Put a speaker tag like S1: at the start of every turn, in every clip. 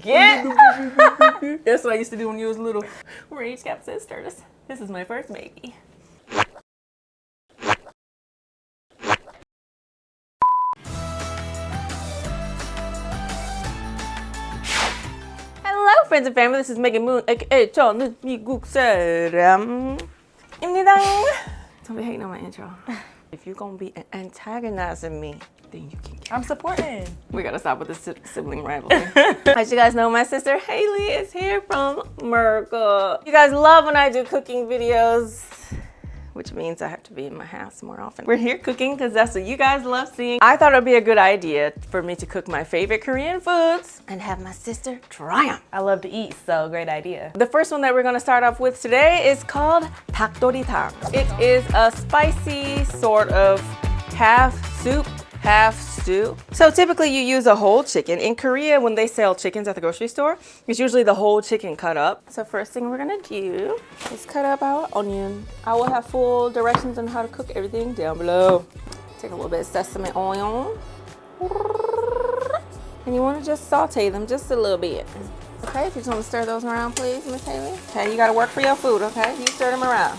S1: Get. That's what I used to do when you was little. We're age gap sisters. This is my first baby. Hello, friends and family. This is Megan Moon, aka 저는 미국 사람입니다. Don't be hating on my intro. If you're gonna be antagonizing me, then you can.
S2: I'm supporting.
S1: We gotta stop with this sibling rivalry. As you guys know, my sister Haile is here from America. You guys love when I do cooking videos, which means I have to be in my house more often. We're here cooking because that's what you guys love seeing. I thought it'd be a good idea for me to cook my favorite Korean foods and have my sister try them.
S2: I love to eat, so great idea.
S1: The first one that we're gonna start off with today is called 닭도리탕. It is a spicy sort of half soup, half stew. So typically you use a whole chicken. In Korea, when they sell chickens at the grocery store, it's usually the whole chicken cut up. So first thing we're gonna do is cut up our onion. I will have full directions on how to cook everything down below. Take a little bit of sesame oil. And you wanna just saute them just a little bit. Okay, if you just wanna stir those around, please, Miss Haile. Okay, you gotta work for your food, okay? You stir them around.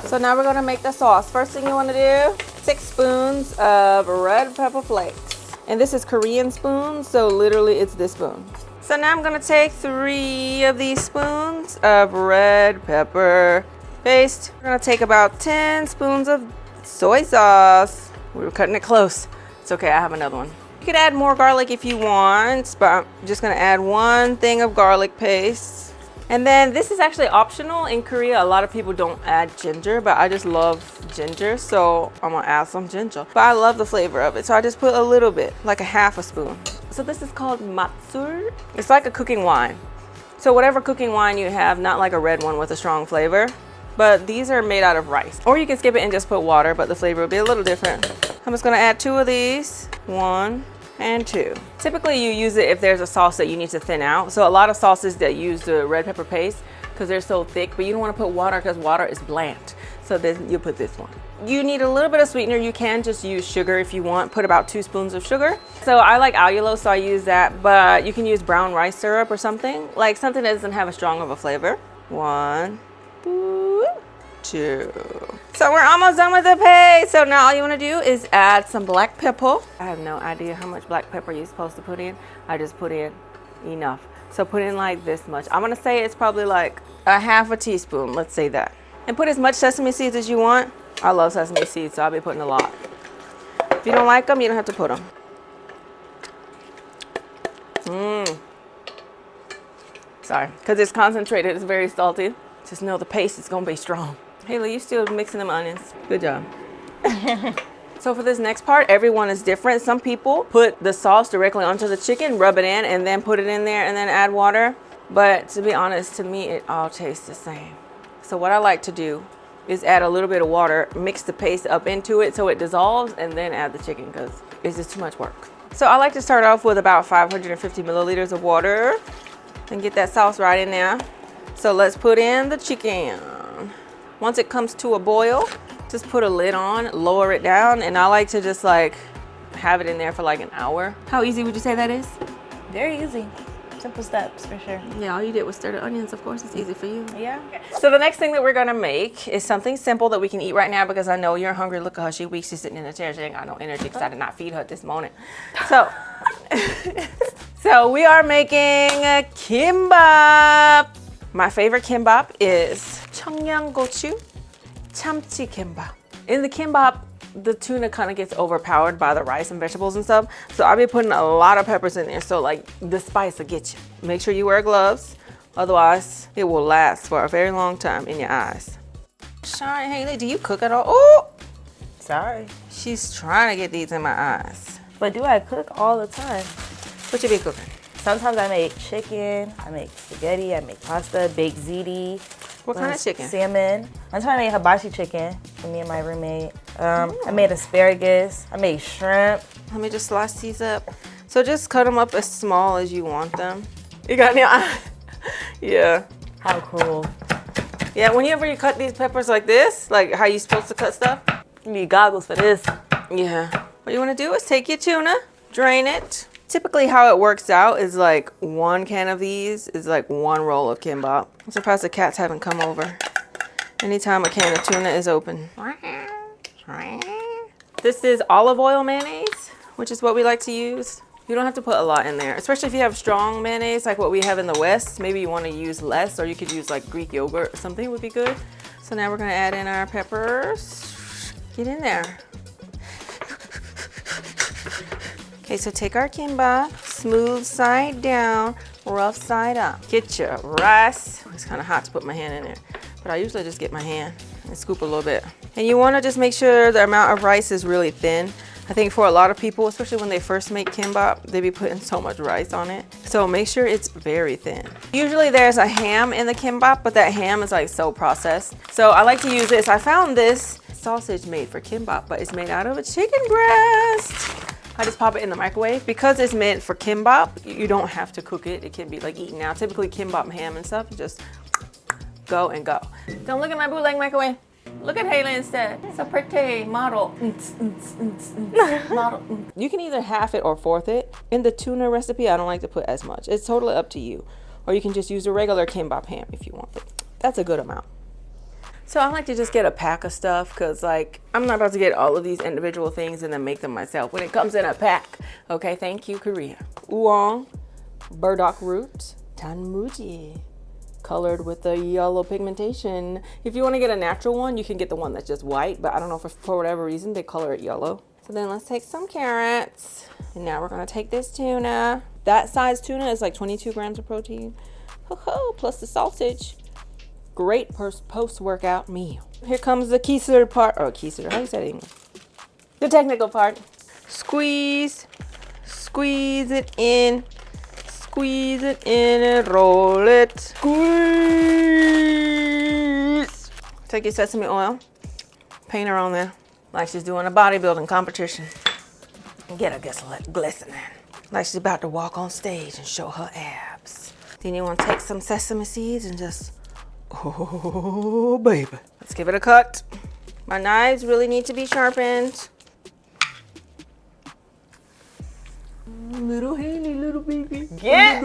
S1: So now we're gonna make the sauce. First thing you wanna do, 6 spoons of red pepper flakes. And this is Korean spoons, so literally it's this spoon. So now I'm gonna take 3 of these spoons of red pepper paste. We're gonna take about 10 spoons of soy sauce. We were cutting it close. It's okay, I have another one. You could add more garlic if you want, but I'm just gonna add 1 thing of garlic paste. And then this is actually optional. In Korea, a lot of people don't add ginger, but I just love ginger, so I'm gonna add some ginger. But I love the flavor of it, so I just put a little bit, like a half a spoon. So this is called matsul. It's like a cooking wine. So whatever cooking wine you have, not like a red one with a strong flavor, but these are made out of rice. Or you can skip it and just put water, but the flavor will be a little different. I'm just gonna add 2 of these, 1 and 2. Typically you use it if there's a sauce that you need to thin out. So a lot of sauces that use the red pepper paste because they're so thick, but you don't want to put water because water is bland. So then you put this one. You need a little bit of sweetener. You can just use sugar if you want. Put about 2 spoons of sugar. So I like allulose, so I use that, but you can use brown rice syrup or something. Like something that doesn't have a strong of a flavor. 1, 2. So we're almost done with the paste. So now all you want to do is add some black pepper. I have no idea how much black pepper you're supposed to put in. I just put in enough. So put in like this much. I'm gonna say it's probably like a half a teaspoon. Let's say that. And put as much sesame seeds as you want. I love sesame seeds, so I'll be putting a lot. If you don't like them, you don't have to put them. Sorry, because it's concentrated, it's very salty. Just know the paste is gonna be strong. Haile, you still mixing them onions. Good job. So for this next part, everyone is different. Some people put the sauce directly onto the chicken, rub it in, and then put it in there and then add water. But to be honest, to me, it all tastes the same. So what I like to do is add a little bit of water, mix the paste up into it so it dissolves, and then add the chicken because it's just too much work. So I like to start off with about 550 milliliters of water and get that sauce right in there. So let's put in the chicken. Once it comes to a boil, just put a lid on, lower it down, and I like to just like have it in there for like an hour. How easy would you say that is?
S2: Very easy. Simple steps for sure.
S1: Yeah, all you did was stir the onions, of course. It's easy for you.
S2: Yeah.
S1: So the next thing that we're gonna make is something simple that we can eat right now because I know you're hungry. Look at her, she's weak. She's sitting in the chair. She ain't got no energy because I did not feed her this morning. So, so we are making a kimbap. My favorite kimbap is 청양고추 참치 kimbap. In the kimbap, the tuna kind of gets overpowered by the rice and vegetables and stuff. So I'll be putting a lot of peppers in there. So like the spice will get you. Make sure you wear gloves. Otherwise, it will last for a very long time in your eyes. Sorry, Haile, do you cook at all? Oh,
S2: Sorry.
S1: she's trying to get these in my eyes.
S2: But do I cook all the time?
S1: What you be cooking?
S2: Sometimes I make chicken, I make spaghetti, I make pasta, baked ziti.
S1: What kind of chicken?
S2: Salmon. One time I made hibachi chicken for me and my roommate. I made asparagus. I made shrimp.
S1: Let me just slice these up. So just cut them up as small as you want them. You got any? Yeah.
S2: How cool.
S1: Yeah, whenever you cut these peppers like this, like how you supposed to cut stuff,
S2: You need goggles for this.
S1: yeah. What you want to do is take your tuna, drain it, Typically how it works out is like 1 can of these is like 1 roll of kimbap. I'm surprised the cats haven't come over. Anytime a can of tuna is open. This is olive oil mayonnaise, which is what we like to use. You don't have to put a lot in there, especially if you have strong mayonnaise like what we have in the West. Maybe you want to use less, or you could use like Greek yogurt or something would be good. So now we're gonna add in our peppers. Get in there. Okay, so take our kimbap, smooth side down, rough side up. Get your rice. It's kind of hot to put my hand in there, but I usually just get my hand and scoop a little bit. And you want to just make sure the amount of rice is really thin. I think for a lot of people, especially when they first make kimbap, they be putting so much rice on it. So make sure it's very thin. Usually there's a ham in the kimbap, but that ham is like so processed. So I like to use this. I found this sausage made for kimbap, but it's made out of a chicken breast. I just pop it in the microwave. Because it's meant for kimbap, you don't have to cook it. It can be like eaten out. Typically kimbap ham and stuff, you just go and go. Don't look at my bootleg microwave. Look at Haile instead. It's a pretty model. Model. You can either half it or fourth it. In the tuna recipe, I don't like to put as much. It's totally up to you. Or you can just use a regular kimbap ham if you want. But that's a good amount. So I like to just get a pack of stuff because like I'm not about to get all of these individual things and then make them myself when it comes in a pack. Okay, thank you, Korea. Oolong, burdock root, tanmuji, colored with the yellow pigmentation. If you want to get a natural one, you can get the one that's just white, but I don't know for whatever reason they color it yellow. So then let's take some carrots. And now we're gonna take this tuna. That size tuna is like 22 grams of protein. Ho-ho, plus the sausage. Great post-workout meal. Here comes the keiser part, or keiser, how do you say it in English? The technical part. Squeeze it in, and roll it. Squeeze. Take your sesame oil, paint her on there, like she's doing a bodybuilding competition. And get her glistening, like she's about to walk on stage and show her abs. Then you want to take some sesame seeds and just, oh, baby. Let's give it a cut. My knives really need to be sharpened. Little Haile, little baby. Yeah.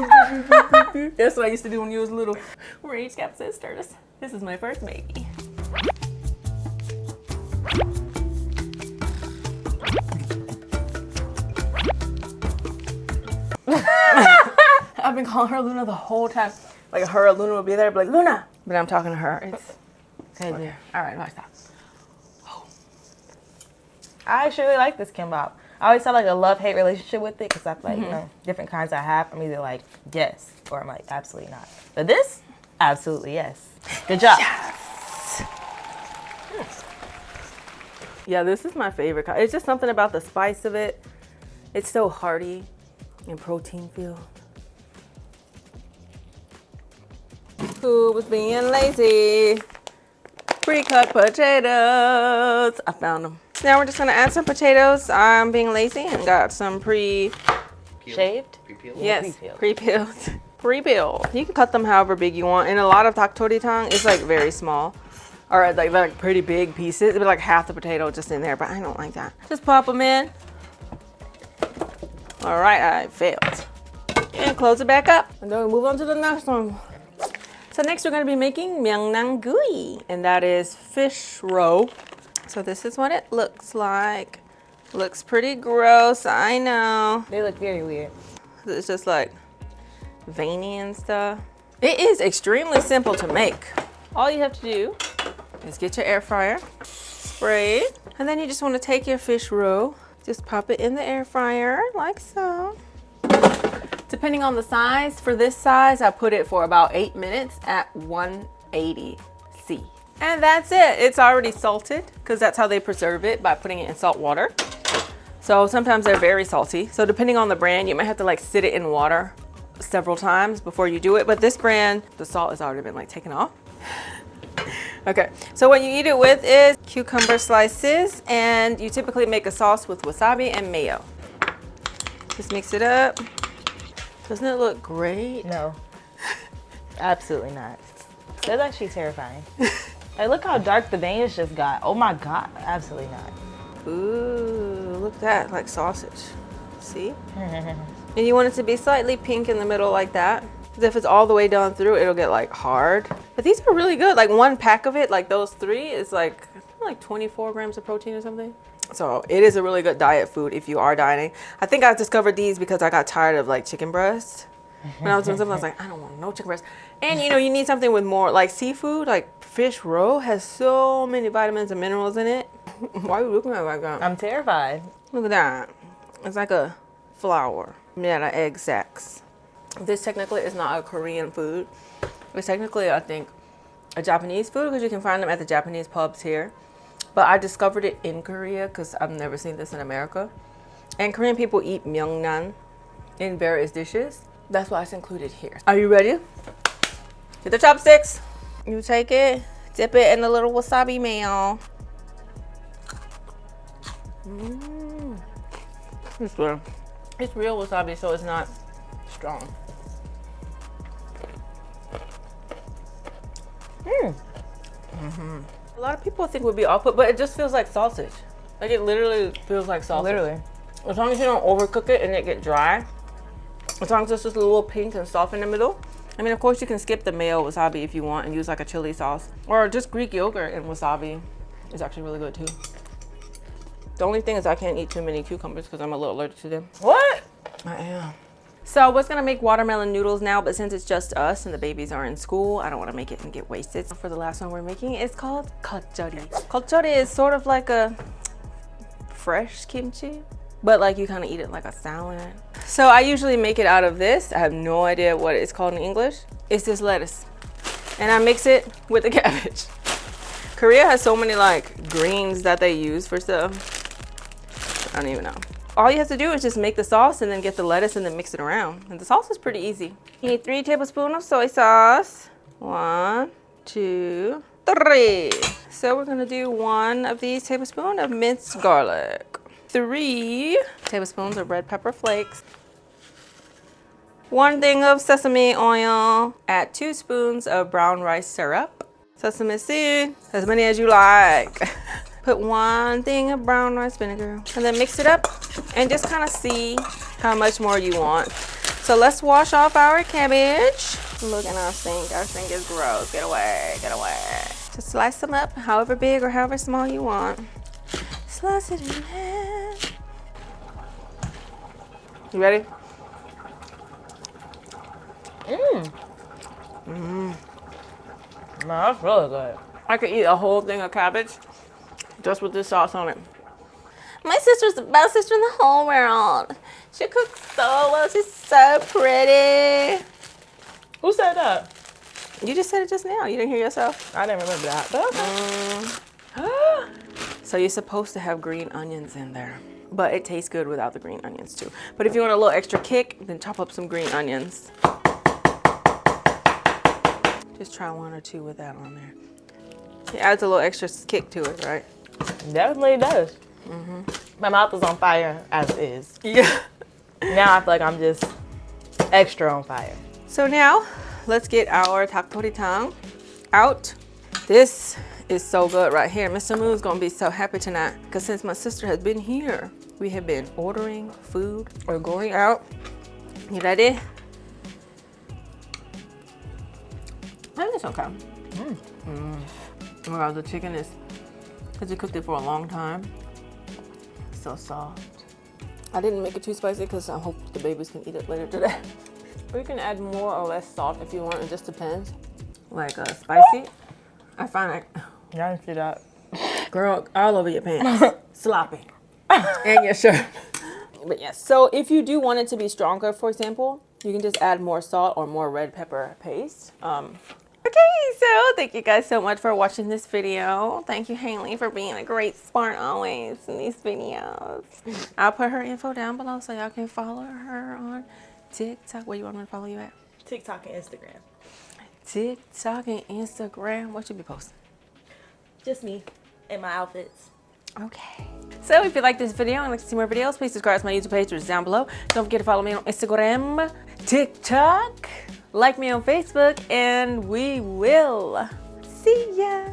S1: That's what I used to do when you was little. Rage Cap sisters. This is my first baby. I've been calling her Luna the whole time. Like her, Luna would be there, be like, Luna. But I'm talking to her. It's hey dear. All right, watch that. Oh.
S2: I actually really like this kimbap. I always have like a love-hate relationship with it because I feel like, you know, different kinds I have, I'm either like, yes, or I'm like, absolutely not. But this, absolutely yes. Good job.
S1: Yes. Yeah, this is my favorite. It's just something about the spice of it. It's so hearty and protein filled. Who was being lazy? Pre-cut potatoes. I found them. Now we're just gonna add some potatoes. I'm being lazy and got some
S2: Shaved?
S3: Pre-peeled?
S1: Yes, pre-peeled. Pre-peeled. You can cut them however big you want. And a lot of dak-doritang is like very small. Or like pretty big pieces. It'd be like half the potato just in there, but I don't like that. Just pop them in. All right, I failed. And close it back up. And then we move on to the next one. So next we're gonna be making myeongnang gui, and that is fish roe. So this is what it looks like. Looks pretty gross, I know.
S2: They look very weird.
S1: It's just like veiny and stuff. It is extremely simple to make. All you have to do is get your air fryer, spray it, and then you just want to take your fish roe, just pop it in the air fryer like so. Depending on the size, for this size, I put it for about 8 minutes at 180 C. And that's it. It's already salted because that's how they preserve it, by putting it in salt water. So sometimes they're very salty. So depending on the brand, you might have to like sit it in water several times before you do it. But this brand, the salt has already been like taken off. Okay, so what you eat it with is cucumber slices, and you typically make a sauce with wasabi and mayo. Just mix it up. Doesn't it look great?
S2: No, absolutely not. That's actually terrifying. Hey, look how dark the veins just got. Oh my God, absolutely not.
S1: Ooh, look at that, like sausage. See? And you want it to be slightly pink in the middle like that. Because if it's all the way down through, it'll get like hard. But these are really good. Like one pack of it, like those 3 is like 24 grams of protein or something. So it is a really good diet food if you are dieting. I think I discovered these because I got tired of like chicken breast. When I was doing something, I was like, I don't want no chicken breast. And you know, you need something with more like seafood, like fish roe has so many vitamins and minerals in it. Why are you looking at it like that?
S2: I'm terrified.
S1: Look at that. It's like a flour made out of egg sacs. This technically is not a Korean food. It's technically, I think, a Japanese food because you can find them at the Japanese pubs here. But I discovered it in Korea because I've never seen this in America. And Korean people eat myeongnan in various dishes. That's why it's included here. Are you ready? Get the chopsticks. You take it, dip it in the little wasabi mayo. It's real. It's real wasabi, so it's not strong. A lot of people think it would be off-put, but it just feels like sausage. Like it literally feels like sausage.
S2: Literally.
S1: As long as you don't overcook it and it get dry. As long as it's just a little pink and soft in the middle. I mean, of course you can skip the mayo wasabi if you want and use like a chili sauce. Or just Greek yogurt and wasabi is actually really good too. The only thing is I can't eat too many cucumbers because I'm a little allergic to them.
S2: What?
S1: I am. So I was gonna make watermelon noodles now, but since it's just us and the babies are in school, I don't wanna make it and get wasted. For the last one we're making, it's called gatjori. Gatjori is sort of like a fresh kimchi, but like you kind of eat it like a salad. So I usually make it out of this. I have no idea what it's called in English. It's this lettuce. And I mix it with the cabbage. Korea has so many like greens that they use for stuff. I don't even know. All you have to do is just make the sauce and then get the lettuce and then mix it around. And the sauce is pretty easy. You need 3 tablespoons of soy sauce. 1, 2, 3. So we're gonna do 1 of these tablespoons of minced garlic. 3 tablespoons of red pepper flakes. 1 thing of sesame oil. Add 2 spoons of brown rice syrup. Sesame seed, as many as you like. Put 1 thing of brown rice vinegar and then mix it up and just kind of see how much more you want. So let's wash off our cabbage. Look at our sink. Our sink is gross. Get away, get away. Just slice them up however big or however small you want. Slice it in half. You ready?
S2: No, that's really good.
S1: I could eat a whole thing of cabbage just with this sauce on it. My sister's the best sister in the whole world. She cooks so well. She's so pretty.
S2: Who said that?
S1: You just said it just now. You didn't hear yourself?
S2: I didn't remember that. But okay.
S1: So you're supposed to have green onions in there. But it tastes good without the green onions too. But if you want a little extra kick, then chop up some green onions. Just try 1 or 2 with that on there. It adds a little extra kick to it, right?
S2: Definitely does. My mouth is on fire as is.
S1: Yeah.
S2: Now I feel like I'm just extra on fire.
S1: So now let's get our 닭도리탕 out. This is so good right here. Mr. Moon's gonna be so happy tonight because since my sister has been here, we have been ordering food or going out. You ready? I think it's okay. Oh my God, the chicken is, because we cooked it for a long time, so soft. I didn't make it too spicy because I hope the babies can eat it later today. Or you can add more or less salt if you want, it just depends. Like spicy, I find like,
S2: I didn't see that.
S1: girl, all over your pants, sloppy, and your shirt. But yes, so if you do want it to be stronger, for example, you can just add more salt or more red pepper paste. Okay, so thank you guys so much for watching this video. Thank you, Haile, for being a great sport always in these videos. I'll put her info down below so y'all can follow her on TikTok. Where you want me to follow you at?
S2: TikTok and Instagram.
S1: TikTok and Instagram. What should be posting?
S2: Just me and my outfits.
S1: Okay. So if you like this video and like to see more videos, please subscribe to my YouTube page, which is down below. Don't forget to follow me on Instagram, TikTok, like me on Facebook, and we will see ya.